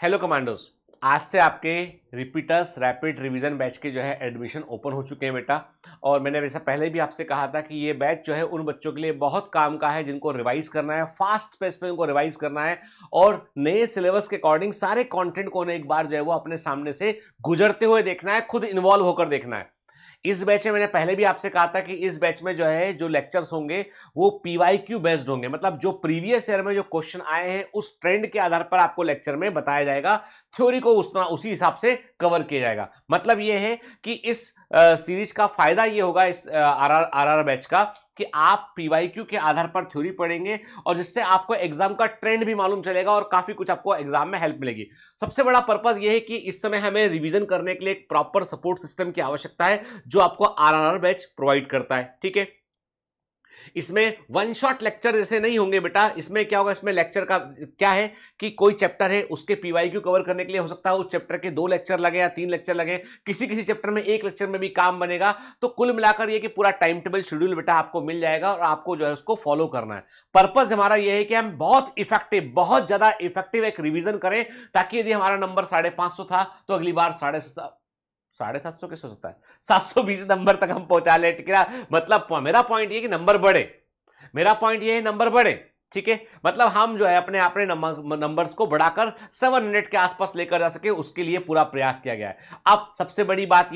Hello commandos, आज से आपके रिपीटर्स रैपिड रिवीजन बैच के जो है एडमिशन ओपन हो चुके हैं बेटा। और मैंने वैसा पहले भी आपसे कहा था कि ये बैच जो है उन बच्चों के लिए बहुत काम का है जिनको रिवाइज करना है, फास्ट पेस पे उनको रिवाइज करना है और नए सिलेबस के अकॉर्डिंग सारे कंटेंट को एक बार जो है वो अपने सामने से गुजरते हुए देखना है, खुद इन्वॉल्व होकर देखना है। इस बैच में मैंने पहले भी आपसे कहा था कि इस बैच में जो है जो लेक्चर्स होंगे वो पीवाईक्यू बेस्ड होंगे, मतलब जो प्रीवियस ईयर में जो क्वेश्चन आए हैं उस ट्रेंड के आधार पर आपको लेक्चर में बताया जाएगा, थ्योरी को उसी हिसाब से कवर किया जाएगा। मतलब ये है कि इस सीरीज का फायदा ये होगा इस आरआर बैच का कि आप पीवाईक्यू के आधार पर थ्योरी पढ़ेंगे और जिससे आपको एग्जाम का ट्रेंड भी मालूम चलेगा और काफी कुछ आपको एग्जाम में हेल्प मिलेगी। सबसे बड़ा पर्पस यह है कि इस समय हमें रिवीजन करने के लिए एक प्रॉपर सपोर्ट सिस्टम की आवश्यकता है जो आपको आरआर बैच प्रोवाइड करता है। ठीक है, इसमें वन शॉट लेक्चर जैसे नहीं होंगे बेटा। इसमें क्या होगा, इसमें लेक्चर का क्या है कि कोई चैप्टर है उसके पीवाईक्यू कवर करने के लिए हो सकता है उस चैप्टर के 2 लेक्चर लगे या 3 लेक्चर लगे, किसी किसी चैप्टर में 1 लेक्चर में भी काम बनेगा। तो कुल मिलाकर ये कि पूरा टाइम टेबल शेड्यूल बेटा आपको मिल जाएगा और आपको जो है उसको फॉलो करना है। पर्पस हमारा यह है कि हम बहुत ज्यादा इफेक्टिव एक रिवीजन करें, ताकि यदि हमारा नंबर 550 था तो अगली बार 750 कैसे हो सकता है, 720 नंबर तक हम पहुंचा ले। ठीक है, मतलब मेरा पॉइंट ये कि नंबर बढ़े, मेरा पॉइंट ये है नंबर बढ़े। ठीक है, मतलब हम जो है अपने अपने नंबर्स को बढ़ाकर 700 के आसपास लेकर जा सके, उसके लिए पूरा प्रयास किया गया है। अब सबसे बड़ी बात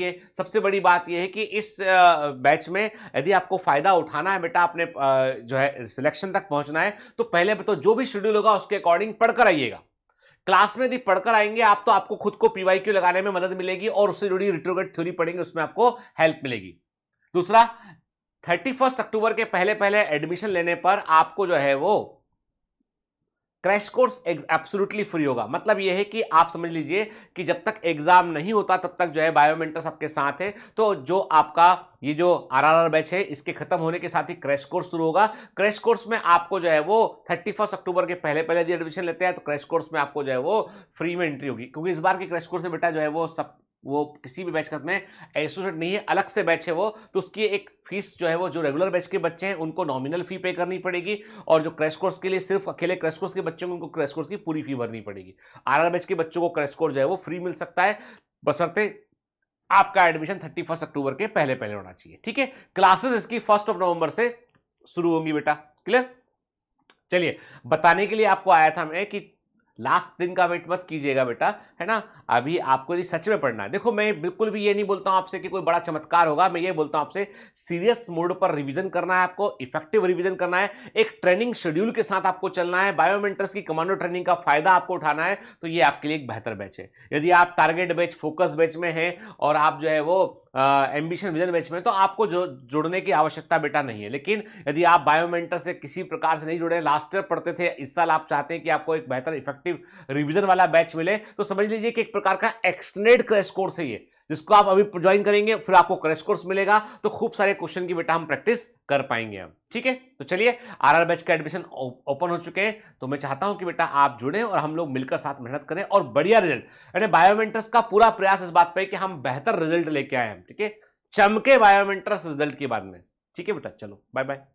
ये है कि इस बैच में यदि आपको फायदा उठाना है बेटा, अपने जो है सिलेक्शन तक पहुंचना है, तो पहले तो जो भी शेड्यूल होगा उसके अकॉर्डिंग पढ़कर आइएगा। क्लास में यदि पढ़कर आएंगे आप तो आपको खुद को पीवाईक्यू लगाने में मदद मिलेगी और उससे जुड़ी रिट्रोग्रेड थ्योरी पढ़ेंगे, उसमें आपको हेल्प मिलेगी। दूसरा, 31 अक्टूबर के पहले पहले एडमिशन लेने पर आपको जो है वो क्रैश कोर्स एब्सोल्युटली फ्री होगा। मतलब यह है कि आप समझ लीजिए कि जब तक एग्जाम नहीं होता तब तक जो है बायोमेंटर्स आपके साथ है। तो जो आपका ये जो आरआर बैच है इसके खत्म होने के साथ ही क्रैश कोर्स शुरू होगा। क्रैश कोर्स में आपको जो है वो 31 अक्टूबर के पहले पहले यदि एडमिशन लेते हैं तो क्रैश कोर्स में आपको जो है वो फ्री में एंट्री होगी, क्योंकि इस बार की क्रैश कोर्स में बेटा जो है वो किसी भी बैच में एसोसिएट नहीं है, अलग से बैच है वो। तो उसकी एक फीस जो है वो जो रेगुलर बैच के बच्चे हैं उनको नॉमिनल फी पे करनी पड़ेगी और जो क्रैश कोर्स के लिए सिर्फ अकेले क्रैश कोर्स के बच्चों को उनको क्रैश कोर्स की पूरी फी भरनी पड़ेगी। आरआर बैच के बच्चों को क्रैश कोर्स जो है वो फ्री मिल सकता है, बशर्ते आपका एडमिशन 31 अक्टूबर के पहले पहले होना चाहिए। ठीक है, क्लासेस इसकी 1 नवंबर से शुरू होंगी बेटा। क्लियर? चलिए, बताने के लिए आपको आया था मैं कि लास्ट दिन का वेट मत कीजिएगा बेटा, है ना। अभी आपको यदि सच में पढ़ना है, देखो मैं बिल्कुल भी ये नहीं बोलता हूं आपसे कि कोई बड़ा चमत्कार होगा, मैं ये बोलता हूं आपसे सीरियस मोड पर रिवीजन करना है, आपको इफेक्टिव रिवीजन करना है, एक ट्रेनिंग शेड्यूल के साथ आपको चलना है, बायोमेंटर्स की कमांडो ट्रेनिंग का फायदा आपको उठाना है, तो ये आपके लिए एक बेहतर बैच है। यदि आप टारगेट बैच, फोकस बैच में हैं और आप जो है वो एम्बिशन विजन बैच में, तो आपको जो जुड़ने की आवश्यकता बेटा नहीं है। लेकिन यदि आप बायोमेंटर से किसी प्रकार से नहीं जुड़े, लास्ट ईयर पढ़ते थे, इस साल आप चाहते हैं कि आपको एक बेहतर इफेक्टिव रिवीजन वाला बैच मिले, तो समझ लीजिए कि एक प्रकार का एक्सटेंडेड क्रैश कोर्स है ये, जिसको आप अभी ज्वाइन करेंगे फिर आपको क्रैश कोर्स मिलेगा, तो खूब सारे क्वेश्चन की बेटा हम प्रैक्टिस कर पाएंगे हम। ठीक है, तो चलिए, आरआर बैच का एडमिशन ओपन हो चुके हैं, तो मैं चाहता हूं कि बेटा आप जुड़े और हम लोग मिलकर साथ मेहनत करें और बढ़िया रिजल्ट, यानी बायोमेंटर्स का पूरा प्रयास इस बात पे कि हम बेहतर रिजल्ट लेके आए हैं। ठीक है, चमके बायोमेंटर्स रिजल्ट के बाद में। ठीक है बेटा, चलो बाय बाय।